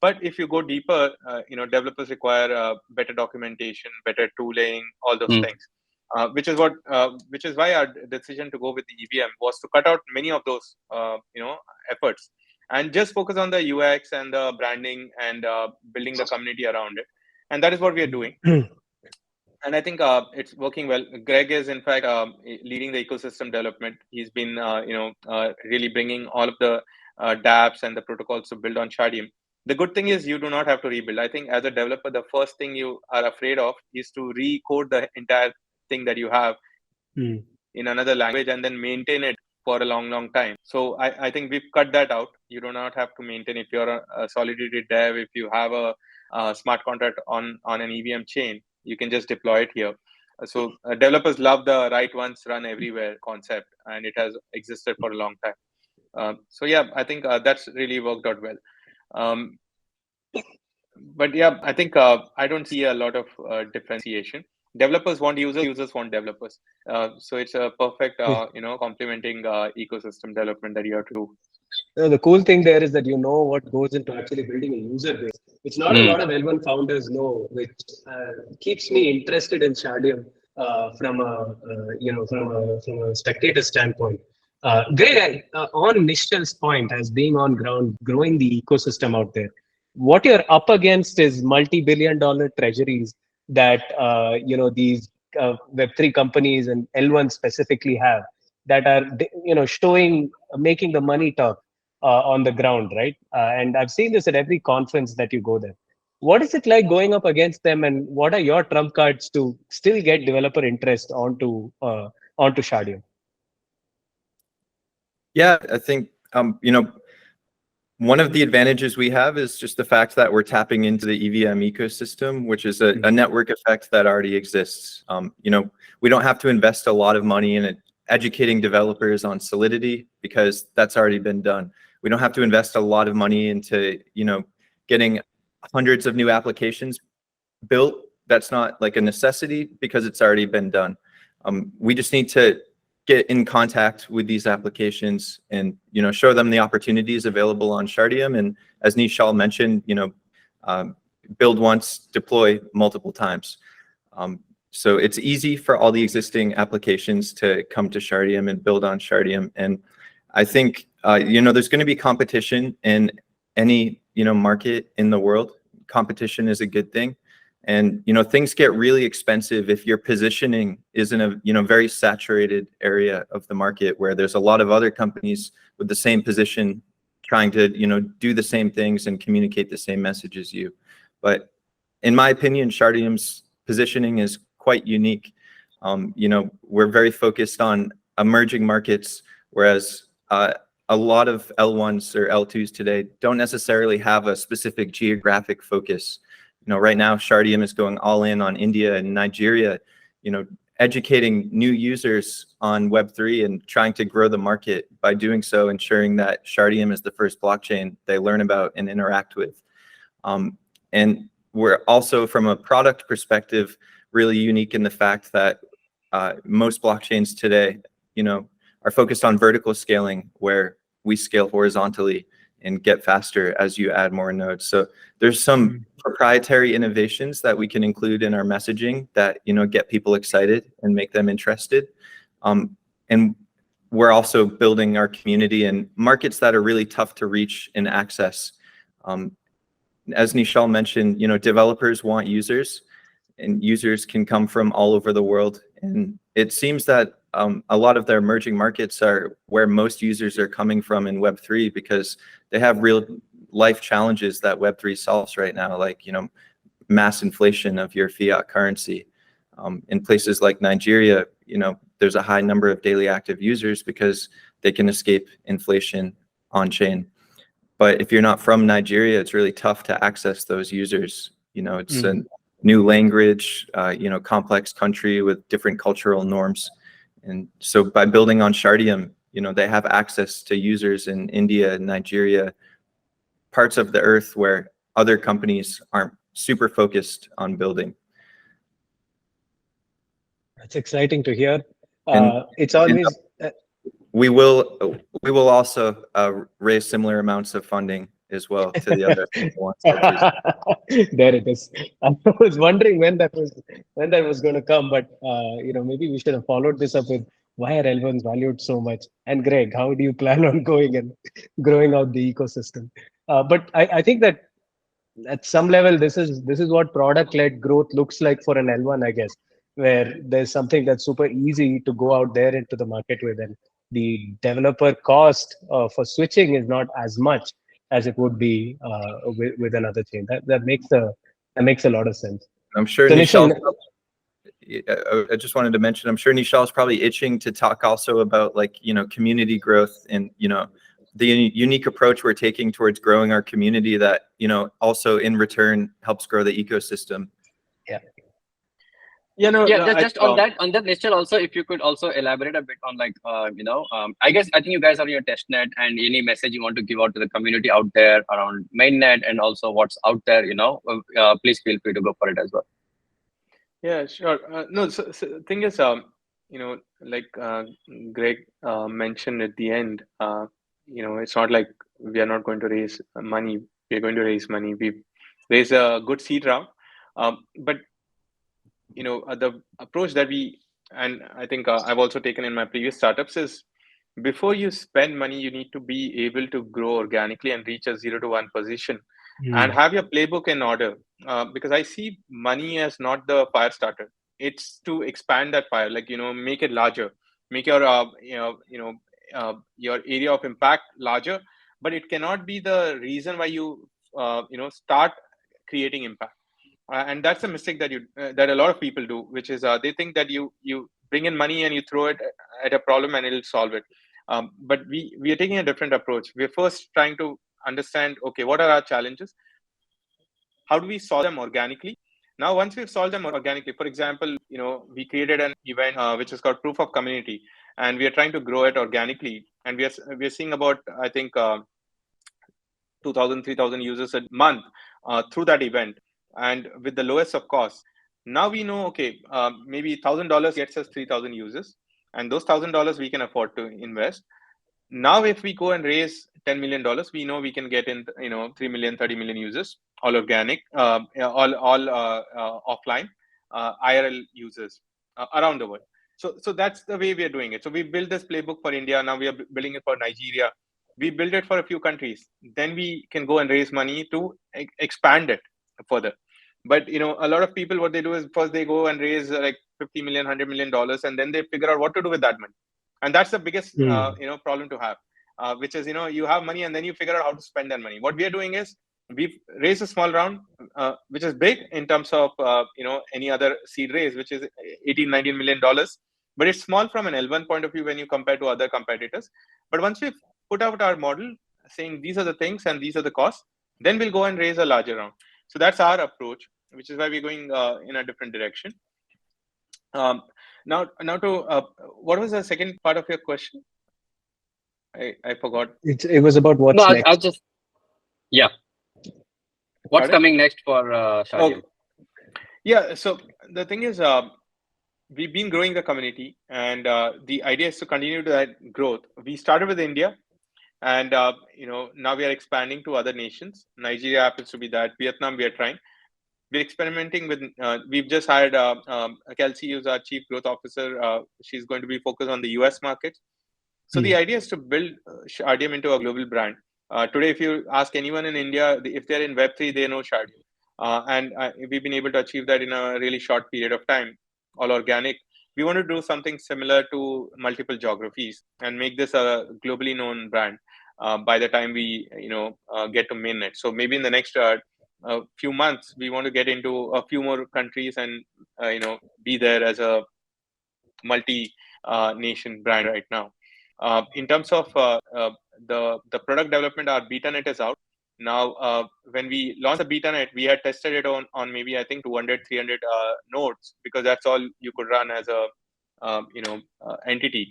But if you go deeper, developers require better documentation, better tooling, all those things. Which is why our decision to go with the EVM was to cut out many of those efforts and just focus on the UX and the branding and building the community around it. And that is what we are doing. And I think it's working well. Greg is in fact leading the ecosystem development. He's been really bringing all of the dApps and the protocols to build on Shardeum. The good thing is you do not have to rebuild. I think as a developer, the first thing you are afraid of is to recode the entire thing that you have in another language and then maintain it for a long time. So I think we've cut that out. You do not have to maintain. If you're a Solidity dev, if you have a smart contract on an EVM chain, you can just deploy it here. So developers love the write once, run everywhere concept, and it has existed for a long time. So yeah, I think that's really worked out well. But yeah, I think I don't see a lot of differentiation. Developers want users, users want developers. So it's a perfect, complementing ecosystem development that you have to do. The cool thing there is that you know what goes into actually building a user base, which not a lot of L1 founders know, which keeps me interested in Shardeum from a spectator standpoint. Greg, on Nishchal's point as being on ground, growing the ecosystem out there, what you're up against is multi-billion-dollar treasuries that these Web3 companies and L1 specifically have, that are making the money talk on the ground, right? And I've seen this at every conference that you go there. What is it like going up against them, and what are your trump cards to still get developer interest onto Shardeum? Yeah, I think one of the advantages we have is just the fact that we're tapping into the EVM ecosystem, which is a network effect that already exists. We don't have to invest a lot of money in it, educating developers on Solidity, because that's already been done. We don't have to invest a lot of money into getting hundreds of new applications built. That's not like a necessity because it's already been done. We just need to get in contact with these applications and show them the opportunities available on Shardeum. And as Nishchal mentioned, build once, deploy multiple times. So it's easy for all the existing applications to come to Shardeum and build on Shardeum. And I think, there's going to be competition in any, market in the world. Competition is a good thing. And, things get really expensive if your positioning is in a, very saturated area of the market where there's a lot of other companies with the same position trying to, do the same things and communicate the same message as you. But in my opinion, Shardeum's positioning is quite unique. We're very focused on emerging markets, whereas a lot of L1s or L2s today don't necessarily have a specific geographic focus. Right now, Shardeum is going all in on India and Nigeria, educating new users on Web3 and trying to grow the market by doing so, ensuring that Shardeum is the first blockchain they learn about and interact with. And we're also, from a product perspective, really unique in the fact that most blockchains today, are focused on vertical scaling, where we scale horizontally and get faster as you add more nodes. So there's some proprietary innovations that we can include in our messaging that, get people excited and make them interested. And we're also building our community in markets that are really tough to reach and access. As Nishchal mentioned, developers want users, and users can come from all over the world. And it seems that a lot of their emerging markets are where most users are coming from in Web3, because they have real life challenges that Web3 solves right now, like, mass inflation of your fiat currency. In places like Nigeria, there's a high number of daily active users because they can escape inflation on chain. But if you're not from Nigeria, it's really tough to access those users. It's a new language, complex country with different cultural norms. And so by building on Shardeum, they have access to users in India, Nigeria, parts of the earth where other companies aren't super focused on building. That's exciting to hear. It's always... We will also raise similar amounts of funding as well to the other ones. There it is. I was wondering when that was going to come, but maybe we should have followed this up with why are L1s valued so much? And Greg, how do you plan on going and growing out the ecosystem? But I think that at some level, this is what product-led growth looks like for an L1, I guess, where there's something that's super easy to go out there into the market with, and the developer cost for switching is not as much as it would be with another chain. That makes a lot of sense. I'm sure so Nishchal, I just wanted to mention, I'm sure Nishchal is probably itching to talk also about, like, community growth and, the unique approach we're taking towards growing our community that, also in return helps grow the ecosystem. Yeah. Just on that, Nishchal, also, if you could also elaborate a bit on, like, I think you guys are in your testnet, and any message you want to give out to the community out there around mainnet and also what's out there, please feel free to go for it as well. Yeah, sure. No, so thing is, like Greg mentioned at the end, it's not like we are not going to raise money. We're going to raise money. We've raised a good seed round, but the approach that and I think I've also taken in my previous startups is, before you spend money, you need to be able to grow organically and reach a 0 to 1 position and have your playbook in order. Because I see money as not the fire starter. It's to expand that fire, like, make it larger, make your, your area of impact larger, but it cannot be the reason why you, start creating impact. And that's a mistake that a lot of people do, which is they think that you bring in money and you throw it at a problem and it'll solve it. But we are taking a different approach. We're first trying to understand, okay, what are our challenges? How do we solve them organically? Now, once we've solved them organically, for example, we created an event which is called Proof of Community, and we are trying to grow it organically. And we are seeing about, I think, 2,000, 3,000 users a month through that event, and with the lowest of costs. Now we know, okay, maybe $1,000 gets us 3,000 users, and those $1,000 we can afford to invest. Now, if we go and raise $10 million, we know we can get in, 3 million, 30 million users, all organic, all offline, IRL users around the world. So that's the way we are doing it. So we built this playbook for India. Now we are building it for Nigeria. We build it for a few countries. Then we can go and raise money to expand it further. But a lot of people, what they do is first they go and raise like 50 million, $100 million, and then they figure out what to do with that money. And that's the biggest problem to have, which is you have money and then you figure out how to spend that money. What we are doing is we've raised a small round, which is big in terms of any other seed raise, which is 18-19 million dollars, but it's small from an L1 point of view when you compare to other competitors. But once we've put out our model saying these are the things and these are the costs, then we'll go and raise a larger round. So that's our approach, which is why we're going in a different direction. Now to what was the second part of your question? I forgot. It was about what's next. I'll just what's coming next for Shardeum? Yeah, so the thing is, we've been growing the community, and the idea is to continue that growth. We started with India, and now we are expanding to other nations. Nigeria happens to be that. Vietnam, we are trying. We're experimenting with. We've just hired Kelsey, who's our chief growth officer. She's going to be focused on the US market. So the idea is to build Shardeum into a global brand. Today, if you ask anyone in India, if they're in Web3, they know Shardeum. And we've been able to achieve that in a really short period of time, all organic. We want to do something similar to multiple geographies and make this a globally known brand by the time we get to mainnet. So maybe in the next few months, we want to get into a few more countries and be there as a multi-nation brand right now. In terms of the product development, our BetaNet is out. Now, when we launched the BetaNet, we had tested it on maybe, I think, 200, 300 nodes, because that's all you could run as a entity.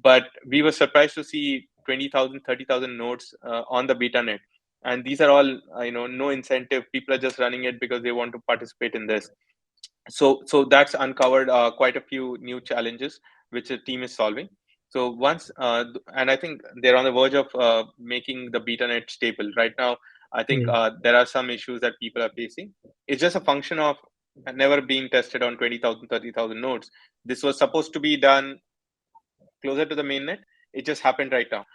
But we were surprised to see 20,000, 30,000 nodes on the BetaNet. And these are all, no incentive. People are just running it because they want to participate in this. So that's uncovered quite a few new challenges which the team is solving. So once, and I think they're on the verge of making the BetaNet stable. Right now, I think there are some issues that people are facing. It's just a function of never being tested on 20,000, 30,000 nodes. This was supposed to be done closer to the mainnet. It just happened right now,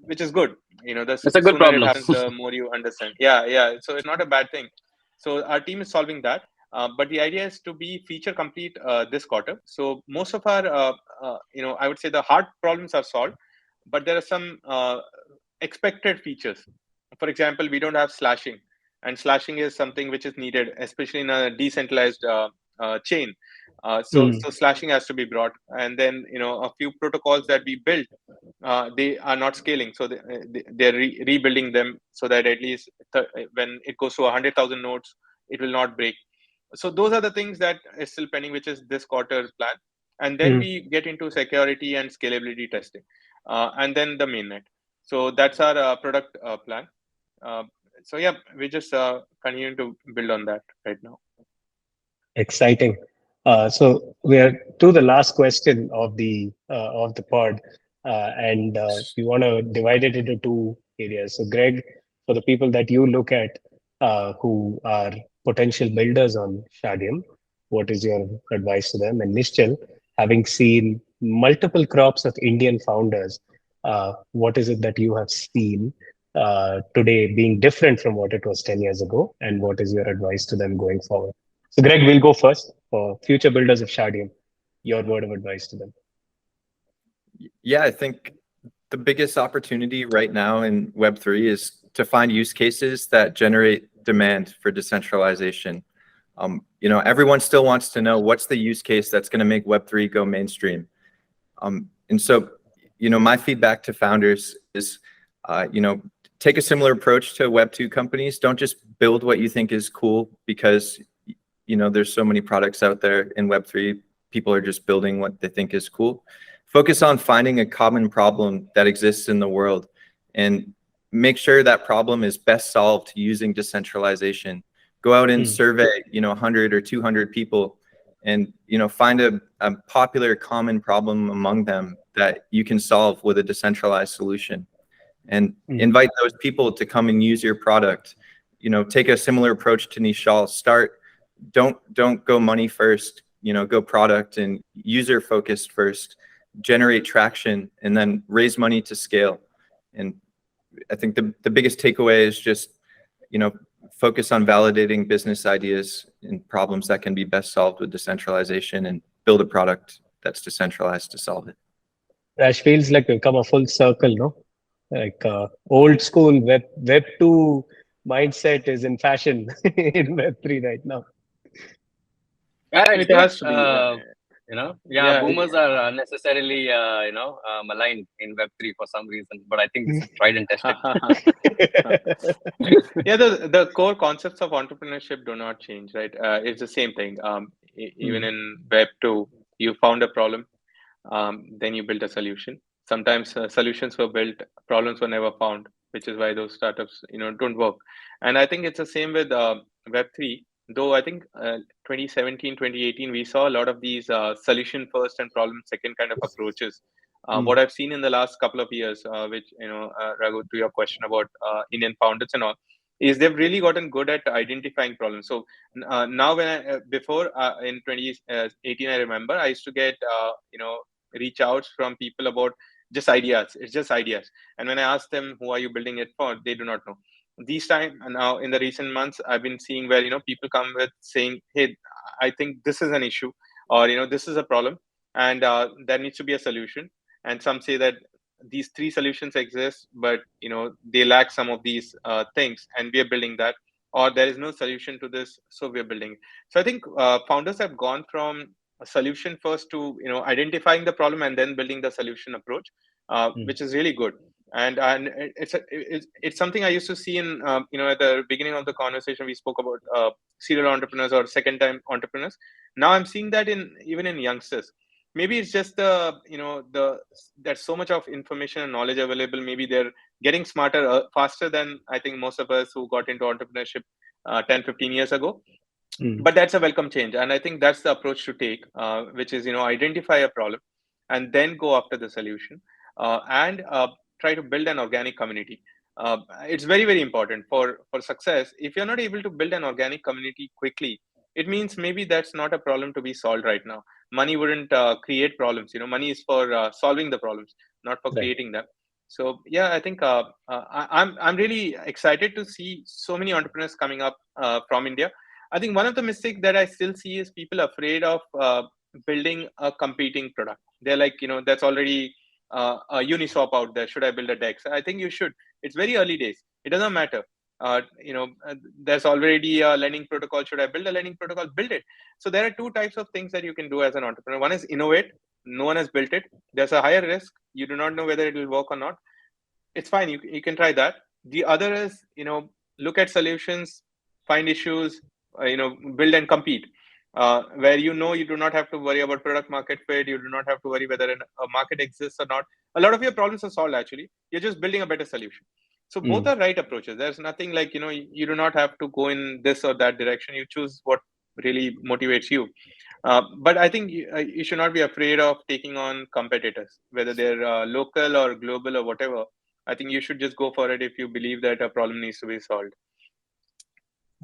which is good. It's a good problem. It happens, the more you understand. Yeah. So it's not a bad thing. So our team is solving that. But the idea is to be feature complete this quarter. So most of our, I would say the hard problems are solved, but there are some expected features. For example, we don't have slashing, and slashing is something which is needed, especially in a decentralized chain. So slashing has to be brought, and then a few protocols that we built, they are not scaling, so they're rebuilding them so that at least when it goes to 100,000 nodes, it will not break. So those are the things that is still pending, which is this quarter's plan. And then we get into security and scalability testing, and then the mainnet. So that's our product plan. So yeah, we're just continuing to build on that right now. Exciting. So we are to the last question of the pod, and we want to divide it into two areas. So Greg, for the people that you look at who are potential builders on Shardeum, what is your advice to them? And Nishchal, having seen multiple crops of Indian founders, what is it that you have seen today being different from what it was 10 years ago? And what is your advice to them going forward? So Greg, we'll go first. For future builders of Shardeum, your word of advice to them. Yeah, I think the biggest opportunity right now in Web3 is to find use cases that generate demand for decentralization. Everyone still wants to know what's the use case that's going to make Web3 go mainstream. And so, my feedback to founders is, take a similar approach to Web2 companies. Don't just build what you think is cool because, there's so many products out there in Web3. People are just building what they think is cool. Focus on finding a common problem that exists in the world and make sure that problem is best solved using decentralization. Go out and survey, 100 or 200 people and, find a popular common problem among them that you can solve with a decentralized solution, and invite those people to come and use your product. Take a similar approach to Nishchal. Don't go money first, go product and user focused first, generate traction, and then raise money to scale. And I think the biggest takeaway is just, focus on validating business ideas and problems that can be best solved with decentralization, and build a product that's decentralized to solve it. Ash, feels like we've come a full circle, no? Like old school web 2 mindset is in fashion in web 3 right now. Yeah, It has to be. Boomers are unnecessarily, maligned in Web3 for some reason, but I think this is tried and tested. Yeah, the core concepts of entrepreneurship do not change, right? It's the same thing. Even in Web 2, you found a problem, then you built a solution. Sometimes solutions were built, problems were never found, which is why those startups, don't work. And I think it's the same with Web 3. Though I think 2017, 2018, we saw a lot of these solution first and problem second kind of approaches. What I've seen in the last couple of years, which, Raghu, to your question about Indian founders and all, is they've really gotten good at identifying problems. So now before in 2018, I remember I used to get, reach outs from people about just ideas. It's just ideas. And when I ask them, who are you building it for? They do not know. These time now in the recent months, I've been seeing where people come with saying, hey, I think this is an issue, or this is a problem, and there needs to be a solution. And some say that these three solutions exist, but they lack some of these things, and we are building that. Or there is no solution to this, so we're building. So I think founders have gone from a solution first to identifying the problem and then building the solution approach, which is really good. And it's something I used to see in at the beginning of the conversation we spoke about serial entrepreneurs or second time entrepreneurs. Now I'm seeing that even in youngsters. Maybe it's just there's so much of information and knowledge available. Maybe they're getting smarter faster than I think most of us who got into entrepreneurship 10-15 years ago. But that's a welcome change, and I think that's the approach to take, which is identify a problem and then go after the solution, and try to build an organic community. It's very, very important for success. If you're not able to build an organic community quickly, it means maybe that's not a problem to be solved right now. Money wouldn't create problems. Money is for solving the problems, not for creating them. So yeah, I think I'm really excited to see so many entrepreneurs coming up from India. I think one of the mistakes that I still see is people afraid of building a competing product. They're like, that's already a Uniswap out there. Should I build a DEX? I think you should. It's very early days. It doesn't matter. There's already a lending protocol. Should I build a lending protocol? Build it. So there are two types of things that you can do as an entrepreneur. One is innovate. No one has built it. There's a higher risk. You do not know whether it will work or not. It's fine. You can try that. The other is, look at solutions, find issues, build and compete. Where you do not have to worry about product market fit. You do not have to worry whether a market exists or not. A lot of your problems are solved actually. You're just building a better solution. So both are right approaches. There's nothing like, you do not have to go in this or that direction. You choose what really motivates you. But I think you should not be afraid of taking on competitors, whether they're local or global or whatever. I think you should just go for it if you believe that a problem needs to be solved.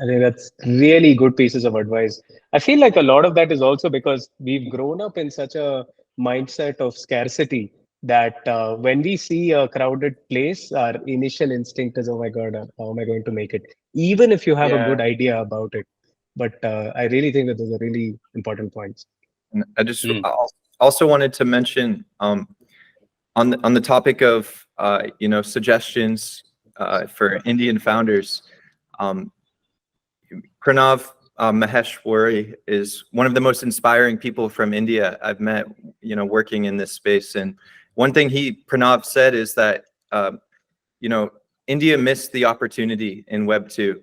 I think that's really good pieces of advice. I feel like a lot of that is also because we've grown up in such a mindset of scarcity that when we see a crowded place, our initial instinct is, oh my God, how am I going to make it? Even if you have a good idea about it. But I really think that those are really important points. And I just also wanted to mention on the topic of suggestions for Indian founders. Pranav Maheshwari is one of the most inspiring people from India I've met, working in this space. And one thing Pranav said is that, India missed the opportunity in Web 2.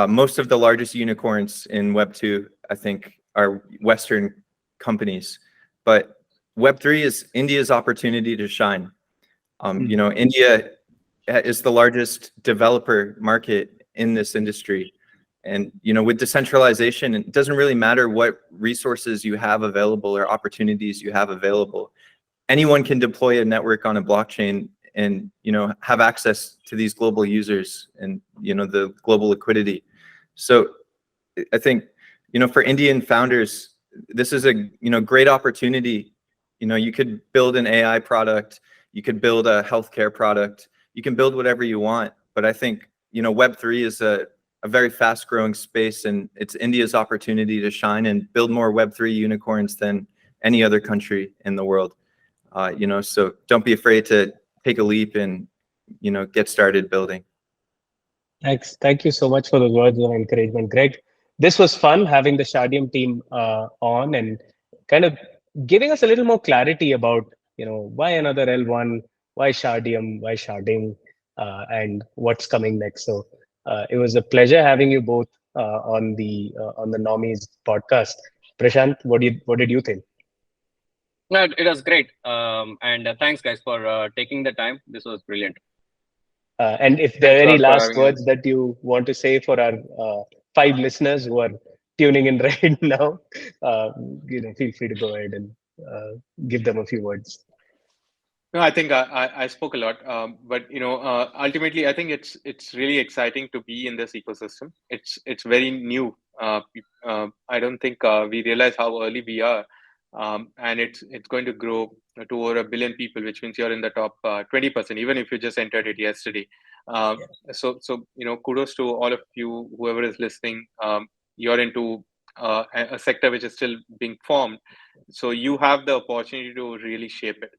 Most of the largest unicorns in Web 2, I think, are Western companies. But Web 3 is India's opportunity to shine. India is the largest developer market in this industry. And, with decentralization, it doesn't really matter what resources you have available or opportunities you have available. Anyone can deploy a network on a blockchain and, have access to these global users and, the global liquidity. So I think, for Indian founders, this is a, great opportunity. You could build an AI product, you could build a healthcare product, you can build whatever you want. But I think, Web3 is a very fast growing space, and it's India's opportunity to shine and build more Web3 unicorns than any other country in the world. So don't be afraid to take a leap and, get started building. Thanks. Thank you so much for those words of encouragement, Greg. This was fun having the Shardeum team on and kind of giving us a little more clarity about, why another L1, why Shardeum, why Sharding, and what's coming next. So it was a pleasure having you both on the Normies podcast. Prashant, what did you think? No, it was great. And thanks, guys, for taking the time. This was brilliant. And if there are any last words that you want to say for our 5 listeners who are tuning in right now, feel free to go ahead and give them a few words. No, I think I spoke a lot, but ultimately, I think it's really exciting to be in this ecosystem. It's very new. I don't think we realize how early we are, and it's going to grow to over 1 billion people, which means you're in the top 20%, even if you just entered it yesterday. So kudos to all of you, whoever is listening. You're into a sector which is still being formed, so you have the opportunity to really shape it.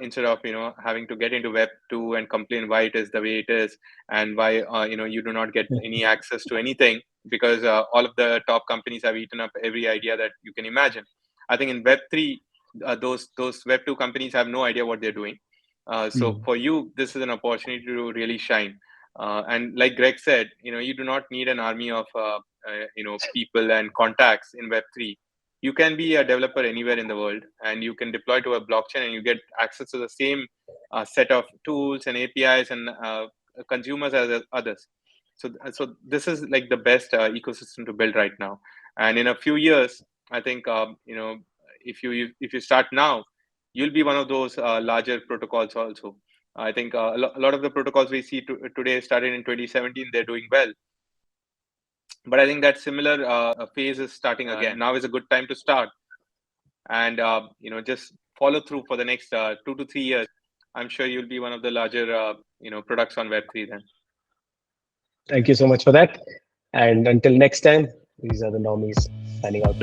Instead of having to get into Web 2 and complain why it is the way it is and why you do not get any access to anything because all of the top companies have eaten up every idea that you can imagine. I think in Web 3, those Web 2 companies have no idea what they're doing. So for you, this is an opportunity to really shine. And like Greg said, you do not need an army of people and contacts in Web 3. You can be a developer anywhere in the world, and you can deploy to a blockchain, and you get access to the same set of tools and APIs and consumers as others. So this is like the best ecosystem to build right now. And in a few years, I think if you start now, you'll be one of those larger protocols also. I think a lot of the protocols we see today started in 2017. They're doing well. But I think that similar phase is starting again. Now is a good time to start, and just follow through for the next 2 to 3 years. I'm sure you'll be one of the larger products on Web3 then. Thank you so much for that. And until next time, these are the Normies signing out.